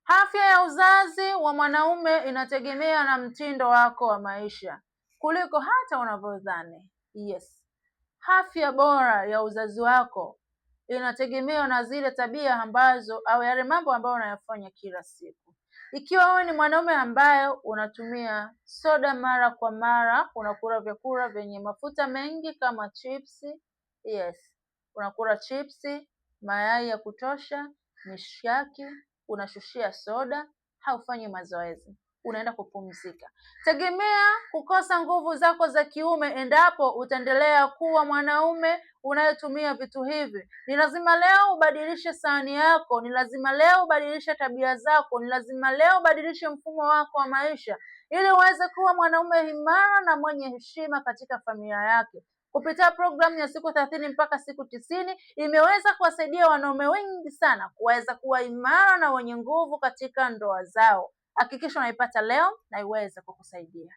Afya ya uzazi wa mwanaume inategemea na mtindo wako wa maisha kuliko hata unavyodhani. Yes. Afya bora ya uzazi wako inategemea na zile tabia ambazo au yale mambo ambayo unayafanya kila siku. Ikiwa wewe ni mwanaume ambaye unatumia soda mara kwa mara, unakula vyakula vyenye mafuta mengi kama chipsi, yes, unakula chipsi, mayai ya kutosha, mishikaki, unashushia soda, haufanyi mazoezi, unaenda kupumzika. Tegemea kukosa nguvu zako za kiume endapo utaendelea kuwa mwanaume unayetumia vitu hivi. Ni lazima leo ubadilishe sahani yako, ni lazima leo ubadilishe tabia zako, ni lazima leo ubadilishe mfumo wako wa maisha ili uweze kuwa mwanaume imara na mwenye heshima katika familia yake. Kupitia programu ya siku 30 mpaka siku 90 imeweza kuwasaidia wanaume wengi sana kuweza kuwa imara na wenye nguvu katika ndoa zao. Hakikisha unaipata leo na iweze kukusaidia.